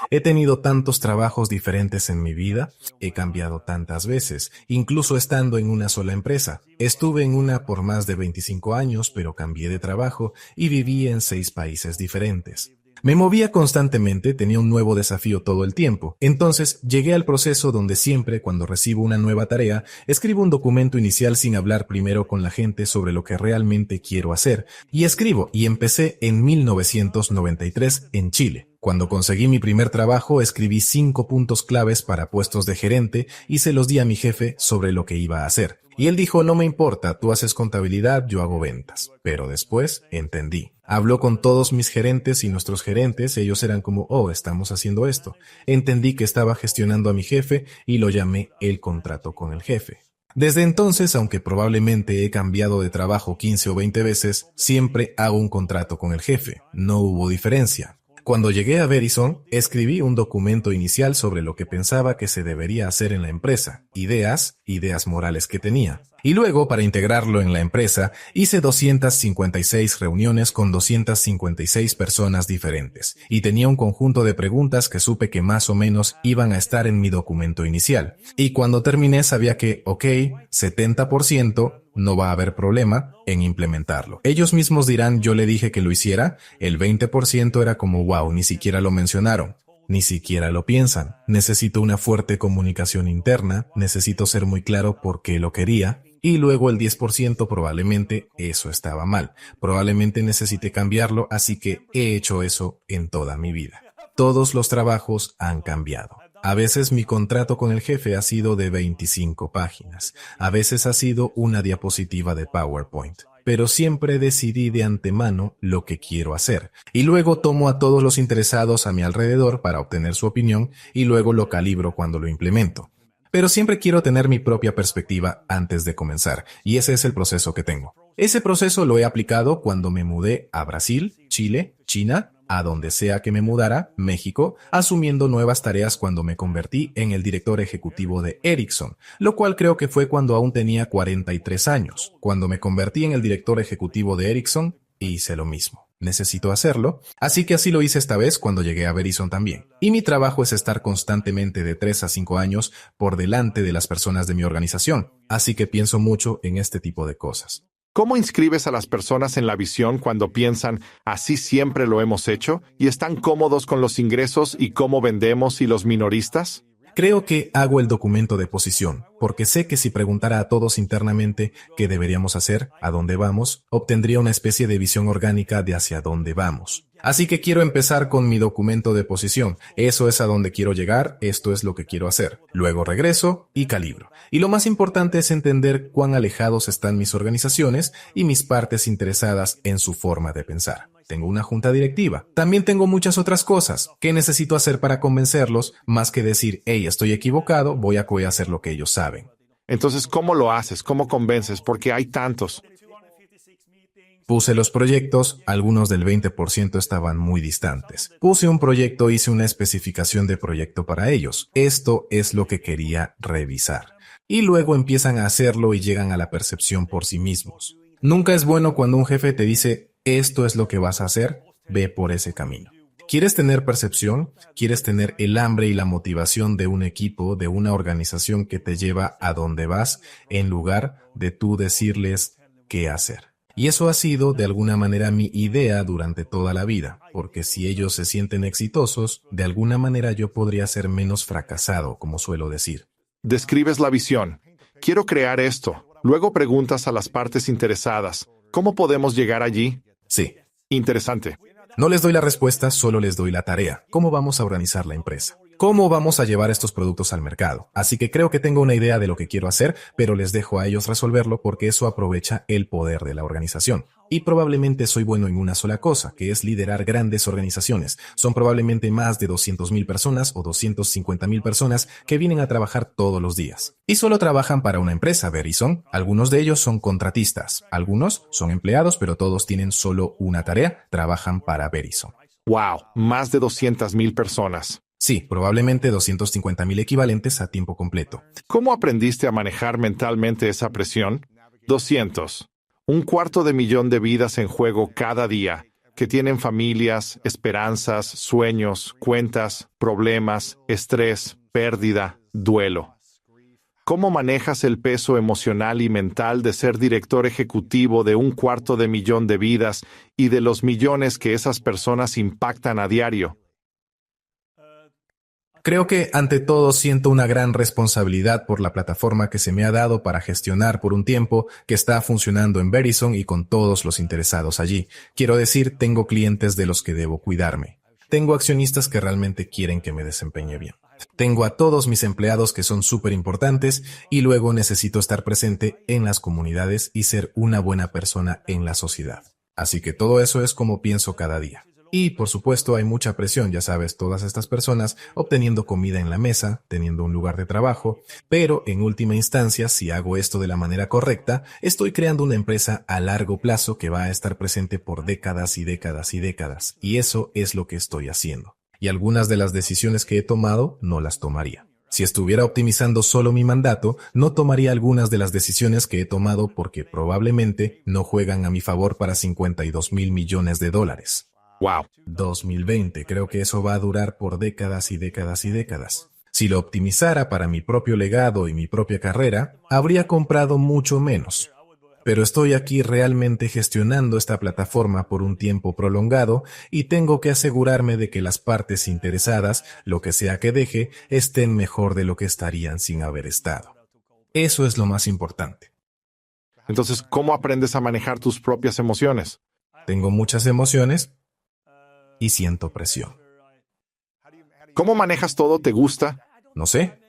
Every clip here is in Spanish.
He tenido tantos trabajos diferentes en mi vida, he cambiado tantas veces, incluso estando en una sola empresa. Estuve en una por más de 25 años, pero cambié de trabajo y viví en 6 países diferentes. Me movía constantemente, tenía un nuevo desafío todo el tiempo. Entonces llegué al proceso donde siempre, cuando recibo una nueva tarea, escribo un documento inicial sin hablar primero con la gente sobre lo que realmente quiero hacer. Y escribo, y empecé en 1993 en Chile. Cuando conseguí mi primer trabajo, escribí 5 puntos claves para puestos de gerente y se los di a mi jefe sobre lo que iba a hacer. Y él dijo, no me importa, tú haces contabilidad, yo hago ventas. Pero después entendí. Habló con todos mis gerentes y nuestros gerentes, ellos eran como, oh, estamos haciendo esto. Entendí que estaba gestionando a mi jefe y lo llamé el contrato con el jefe. Desde entonces, aunque probablemente he cambiado de trabajo 15 o 20 veces, siempre hago un contrato con el jefe. No hubo diferencia. Cuando llegué a Verizon, escribí un documento inicial sobre lo que pensaba que se debería hacer en la empresa, ideas morales que tenía. Y luego, para integrarlo en la empresa, hice 256 reuniones con 256 personas diferentes. Y tenía un conjunto de preguntas que supe que más o menos iban a estar en mi documento inicial. Y cuando terminé sabía que, 70%, no va a haber problema en implementarlo. Ellos mismos dirán, yo le dije que lo hiciera, el 20% era como, wow, ni siquiera lo mencionaron. Ni siquiera lo piensan. Necesito una fuerte comunicación interna, necesito ser muy claro por qué lo quería. Y luego el 10% probablemente eso estaba mal. Probablemente necesite cambiarlo, así que he hecho eso en toda mi vida. Todos los trabajos han cambiado. A veces mi contrato con el jefe ha sido de 25 páginas. A veces ha sido una diapositiva de PowerPoint. Pero siempre decidí de antemano lo que quiero hacer. Y luego tomo a todos los interesados a mi alrededor para obtener su opinión y luego lo calibro cuando lo implemento. Pero siempre quiero tener mi propia perspectiva antes de comenzar, y ese es el proceso que tengo. Ese proceso lo he aplicado cuando me mudé a Brasil, Chile, China, a donde sea que me mudara, México, asumiendo nuevas tareas cuando me convertí en el director ejecutivo de Ericsson, lo cual creo que fue cuando aún tenía 43 años. Cuando me convertí en el director ejecutivo de Ericsson, hice lo mismo. Necesito hacerlo, así que así lo hice esta vez cuando llegué a Verizon también. Y mi trabajo es estar constantemente de 3 a 5 años por delante de las personas de mi organización, así que pienso mucho en este tipo de cosas. ¿Cómo inscribes a las personas en la visión cuando piensan, así siempre lo hemos hecho, y están cómodos con los ingresos y cómo vendemos y los minoristas? Creo que hago el documento de posición, porque sé que si preguntara a todos internamente qué deberíamos hacer, a dónde vamos, obtendría una especie de visión orgánica de hacia dónde vamos. Así que quiero empezar con mi documento de posición. Eso es a dónde quiero llegar, esto es lo que quiero hacer. Luego regreso y calibro. Y lo más importante es entender cuán alejados están mis organizaciones y mis partes interesadas en su forma de pensar. Tengo una junta directiva. También tengo muchas otras cosas. ¿Qué necesito hacer para convencerlos? Más que decir, hey, estoy equivocado, voy a hacer lo que ellos saben. Entonces, ¿cómo lo haces? ¿Cómo convences? Porque hay tantos. Puse los proyectos, algunos del 20% estaban muy distantes. Puse un proyecto, hice una especificación de proyecto para ellos. Esto es lo que quería revisar. Y luego empiezan a hacerlo y llegan a la percepción por sí mismos. Nunca es bueno cuando un jefe te dice, esto es lo que vas a hacer, ve por ese camino. ¿Quieres tener percepción? ¿Quieres tener el hambre y la motivación de un equipo, de una organización que te lleva a donde vas, en lugar de tú decirles qué hacer? Y eso ha sido, de alguna manera, mi idea durante toda la vida, porque si ellos se sienten exitosos, de alguna manera yo podría ser menos fracasado, como suelo decir. Describes la visión. Quiero crear esto. Luego preguntas a las partes interesadas. ¿Cómo podemos llegar allí? Sí. Interesante. No les doy la respuesta, solo les doy la tarea. ¿Cómo vamos a organizar la empresa? ¿Cómo vamos a llevar estos productos al mercado? Así que creo que tengo una idea de lo que quiero hacer, pero les dejo a ellos resolverlo porque eso aprovecha el poder de la organización. Y probablemente soy bueno en una sola cosa, que es liderar grandes organizaciones. Son probablemente más de 200,000 personas o 250,000 personas que vienen a trabajar todos los días. Y solo trabajan para una empresa, Verizon. Algunos de ellos son contratistas, algunos son empleados, pero todos tienen solo una tarea, trabajan para Verizon. ¡Wow! Más de 200,000 personas. Sí, probablemente 250,000 equivalentes a tiempo completo. ¿Cómo aprendiste a manejar mentalmente esa presión? 200. 250,000 de vidas en juego cada día. que tienen familias, esperanzas, sueños, cuentas, problemas, estrés, pérdida, duelo. ¿Cómo manejas el peso emocional y mental de ser director ejecutivo de 250.000 de vidas y de los millones que esas personas impactan a diario? Creo que ante todo siento una gran responsabilidad por la plataforma que se me ha dado para gestionar por un tiempo que está funcionando en Verizon y con todos los interesados allí. Quiero decir, tengo clientes de los que debo cuidarme. Tengo accionistas que realmente quieren que me desempeñe bien. Tengo a todos mis empleados que son súper importantes y luego necesito estar presente en las comunidades y ser una buena persona en la sociedad. Así que todo eso es como pienso cada día. Y, por supuesto, hay mucha presión, ya sabes, todas estas personas obteniendo comida en la mesa, teniendo un lugar de trabajo, pero en última instancia, si hago esto de la manera correcta, estoy creando una empresa a largo plazo que va a estar presente por décadas y décadas y décadas, y eso es lo que estoy haciendo. Y algunas de las decisiones que he tomado no las tomaría. Si estuviera optimizando solo mi mandato, no tomaría algunas de las decisiones que he tomado porque probablemente no juegan a mi favor para $52.000 millones. ¡Wow! 2020, creo que eso va a durar por décadas y décadas y décadas. Si lo optimizara para mi propio legado y mi propia carrera, habría comprado mucho menos. Pero estoy aquí realmente gestionando esta plataforma por un tiempo prolongado y tengo que asegurarme de que las partes interesadas, lo que sea que deje, estén mejor de lo que estarían sin haber estado. Eso es lo más importante. Entonces, ¿cómo aprendes a manejar tus propias emociones? Tengo muchas emociones y siento presión. ¿Cómo manejas todo? ¿Te gusta? No sé,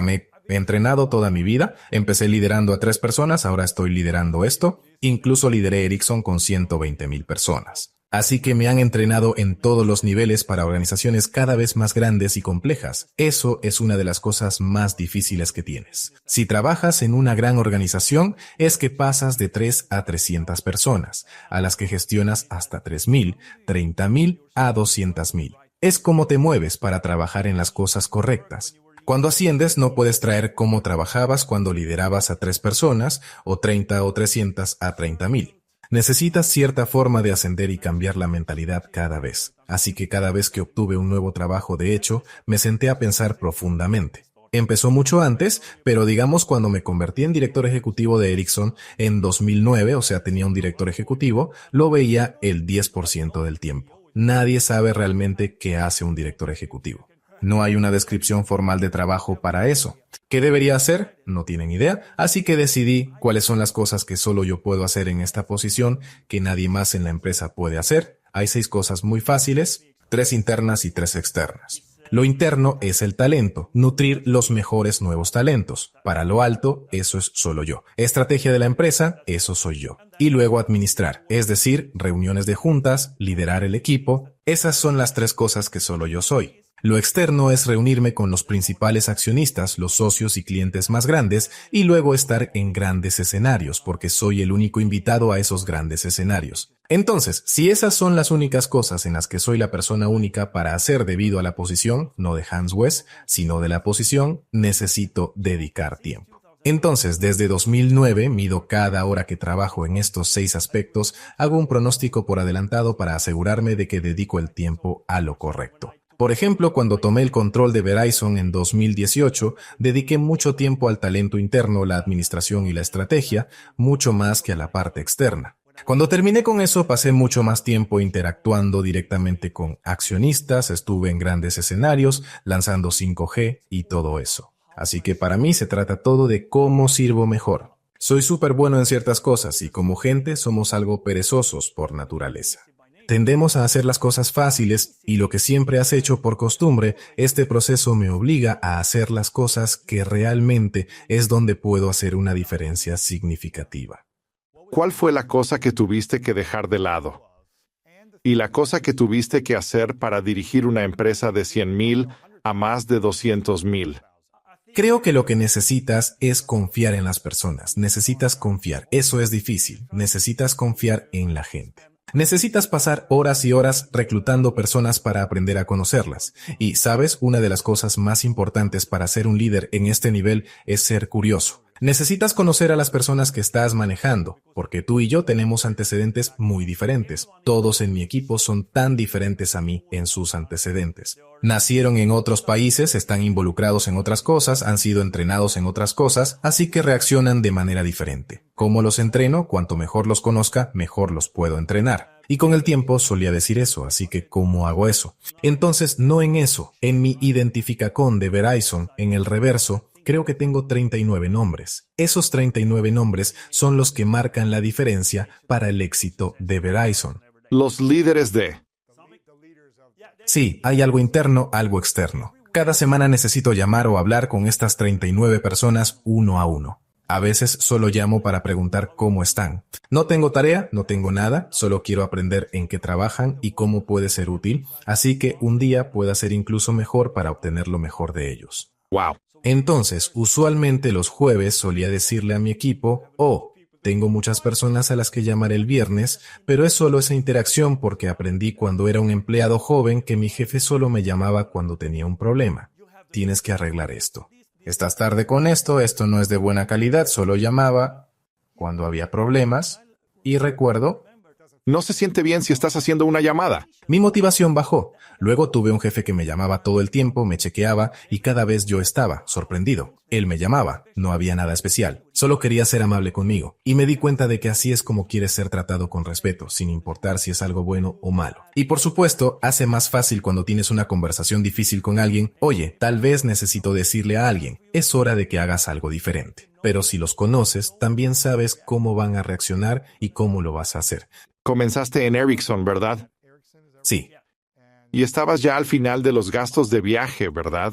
me he entrenado toda mi vida, empecé liderando a 3 personas, ahora estoy liderando esto, incluso lideré Ericsson con 120.000 personas. Así que me han entrenado en todos los niveles para organizaciones cada vez más grandes y complejas. Eso es una de las cosas más difíciles que tienes. Si trabajas en una gran organización, es que pasas de 3 a 300 personas, a las que gestionas hasta 3.000, 30.000 a 200.000. Es como te mueves para trabajar en las cosas correctas. Cuando asciendes no puedes traer cómo trabajabas cuando liderabas a 3 personas o 30 o 300 a 30.000. Necesitas cierta forma de ascender y cambiar la mentalidad cada vez. Así que cada vez que obtuve un nuevo trabajo, de hecho, me senté a pensar profundamente. Empezó mucho antes, pero digamos cuando me convertí en director ejecutivo de Ericsson en 2009, tenía un director ejecutivo, lo veía el 10% del tiempo. Nadie sabe realmente qué hace un director ejecutivo. No hay una descripción formal de trabajo para eso. ¿Qué debería hacer? No tienen idea, así que decidí cuáles son las cosas que solo yo puedo hacer en esta posición que nadie más en la empresa puede hacer. Hay 6 cosas muy fáciles, 3 internas y 3 externas. Lo interno es el talento, nutrir los mejores nuevos talentos. Para lo alto, eso es solo yo. Estrategia de la empresa, eso soy yo. Y luego administrar, es decir, reuniones de juntas, liderar el equipo. Esas son las 3 cosas que solo yo soy. Lo externo es reunirme con los principales accionistas, los socios y clientes más grandes y luego estar en grandes escenarios, porque soy el único invitado a esos grandes escenarios. Entonces, si esas son las únicas cosas en las que soy la persona única para hacer debido a la posición, no de Hans West, sino de la posición, necesito dedicar tiempo. Entonces, desde 2009 mido cada hora que trabajo en estos 6 aspectos, hago un pronóstico por adelantado para asegurarme de que dedico el tiempo a lo correcto. Por ejemplo, cuando tomé el control de Verizon en 2018, dediqué mucho tiempo al talento interno, la administración y la estrategia, mucho más que a la parte externa. Cuando terminé con eso, pasé mucho más tiempo interactuando directamente con accionistas, estuve en grandes escenarios, lanzando 5G y todo eso. Así que para mí se trata todo de cómo sirvo mejor. Soy súper bueno en ciertas cosas y como gente somos algo perezosos por naturaleza. Tendemos a hacer las cosas fáciles y lo que siempre has hecho por costumbre, este proceso me obliga a hacer las cosas que realmente es donde puedo hacer una diferencia significativa. ¿Cuál fue la cosa que tuviste que dejar de lado? Y la cosa que tuviste que hacer para dirigir una empresa de 100.000 a más de 200.000. Creo que lo que necesitas es confiar en las personas. Necesitas confiar. Eso es difícil. Necesitas confiar en la gente. Necesitas pasar horas y horas reclutando personas para aprender a conocerlas. Y, ¿sabes? Una de las cosas más importantes para ser un líder en este nivel es ser curioso. Necesitas conocer a las personas que estás manejando, porque tú y yo tenemos antecedentes muy diferentes. Todos en mi equipo son tan diferentes a mí en sus antecedentes. Nacieron en otros países, están involucrados en otras cosas, han sido entrenados en otras cosas, así que reaccionan de manera diferente. ¿Cómo los entreno? Cuanto mejor los conozca, mejor los puedo entrenar. Y con el tiempo solía decir eso, así que ¿cómo hago eso? Entonces, no en eso. En mi identificacón de Verizon, en el reverso, creo que tengo 39 nombres. Esos 39 nombres son los que marcan la diferencia para el éxito de Verizon. Los líderes de... Sí, hay algo interno, algo externo. Cada semana necesito llamar o hablar con estas 39 personas uno a uno. A veces solo llamo para preguntar cómo están. No tengo tarea, no tengo nada, solo quiero aprender en qué trabajan y cómo puede ser útil, así que un día pueda ser incluso mejor para obtener lo mejor de ellos. ¡Wow! Entonces, usualmente los jueves solía decirle a mi equipo, tengo muchas personas a las que llamar el viernes, pero es solo esa interacción porque aprendí cuando era un empleado joven que mi jefe solo me llamaba cuando tenía un problema. Tienes que arreglar esto. Estás tarde con esto no es de buena calidad, solo llamaba cuando había problemas. Y recuerdo, No se siente bien si estás haciendo una llamada. mi motivación bajó. Luego tuve un jefe que me llamaba todo el tiempo, me chequeaba y cada vez yo estaba sorprendido. Él me llamaba, no había nada especial, solo quería ser amable conmigo. Y me di cuenta de que así es como quieres ser tratado con respeto, sin importar si es algo bueno o malo. Y por supuesto, hace más fácil cuando tienes una conversación difícil con alguien, oye, tal vez necesito decirle a alguien, es hora de que hagas algo diferente. Pero si los conoces, también sabes cómo van a reaccionar y cómo lo vas a hacer. Comenzaste en Ericsson, ¿verdad? Sí. Y estabas ya al final de los gastos de viaje, ¿verdad?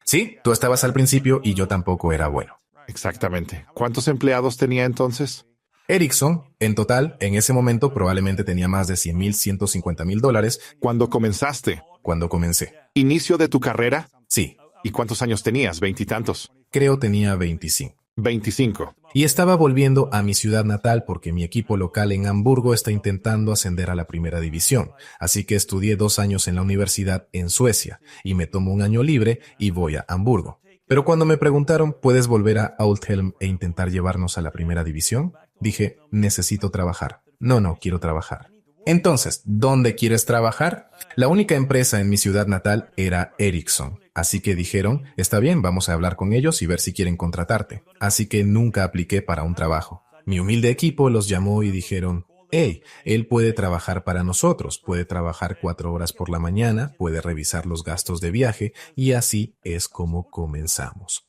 Sí, tú estabas al principio y yo tampoco era bueno. Exactamente. ¿Cuántos empleados tenía entonces? Ericsson, en total, en ese momento probablemente tenía más de $100,000, $150,000 ¿Cuándo comenzaste? cuando comencé. ¿Inicio de tu carrera? Sí, ¿Y cuántos años tenías? ¿Veintitantos? creo tenía 25. 25. Y estaba volviendo a mi ciudad natal porque mi equipo local en Hamburgo está intentando ascender a la primera división. Así que estudié 2 años en la universidad en Suecia y me tomo un año libre y voy a Hamburgo. Pero cuando me preguntaron, ¿puedes volver a Oldhelm e intentar llevarnos a la primera división? Dije, necesito trabajar. No, quiero trabajar. Entonces, ¿dónde quieres trabajar? La única empresa en mi ciudad natal era Ericsson. Así que dijeron, está bien, vamos a hablar con ellos y ver si quieren contratarte. Así que nunca apliqué para un trabajo. Mi humilde equipo los llamó y dijeron, hey, él puede trabajar para nosotros, puede trabajar 4 horas por la mañana, puede revisar los gastos de viaje y así es como comenzamos.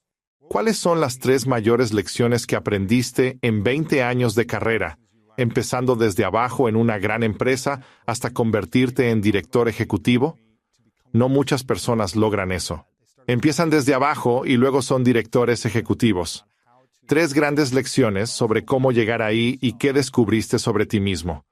¿Cuáles son las 3 mayores lecciones que aprendiste en 20 años de carrera, empezando desde abajo en una gran empresa hasta convertirte en director ejecutivo? No muchas personas logran eso. Empiezan desde abajo y luego son directores ejecutivos. 3 grandes lecciones sobre cómo llegar ahí y qué descubriste sobre ti mismo.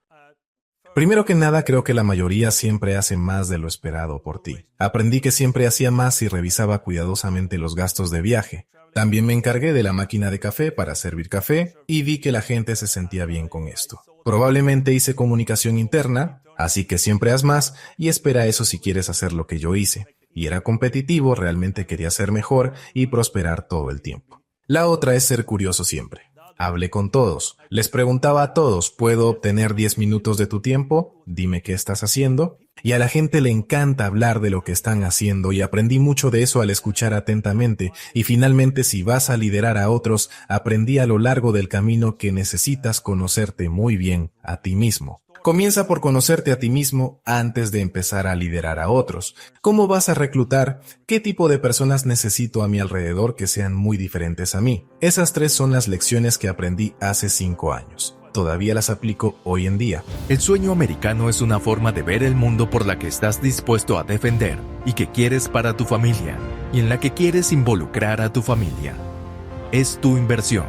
Primero que nada, creo que la mayoría siempre hace más de lo esperado por ti. Aprendí que siempre hacía más y revisaba cuidadosamente los gastos de viaje. También me encargué de la máquina de café para servir café y vi que la gente se sentía bien con esto. Probablemente hice comunicación interna, así que siempre haz más y espera eso si quieres hacer lo que yo hice. Y era competitivo, realmente quería ser mejor y prosperar todo el tiempo. La otra es ser curioso siempre. Hablé con todos. Les preguntaba a todos, ¿puedo obtener 10 minutos de tu tiempo? Dime qué estás haciendo. Y a la gente le encanta hablar de lo que están haciendo y aprendí mucho de eso al escuchar atentamente. Y finalmente, si vas a liderar a otros, aprendí a lo largo del camino que necesitas conocerte muy bien a ti mismo. Comienza por conocerte a ti mismo antes de empezar a liderar a otros. ¿Cómo vas a reclutar? ¿Qué tipo de personas necesito a mi alrededor que sean muy diferentes a mí? Esas 3 son las lecciones que aprendí hace 5 años. Todavía las aplico hoy en día. El sueño americano es una forma de ver el mundo por la que estás dispuesto a defender y que quieres para tu familia y en la que quieres involucrar a tu familia. Es tu inversión.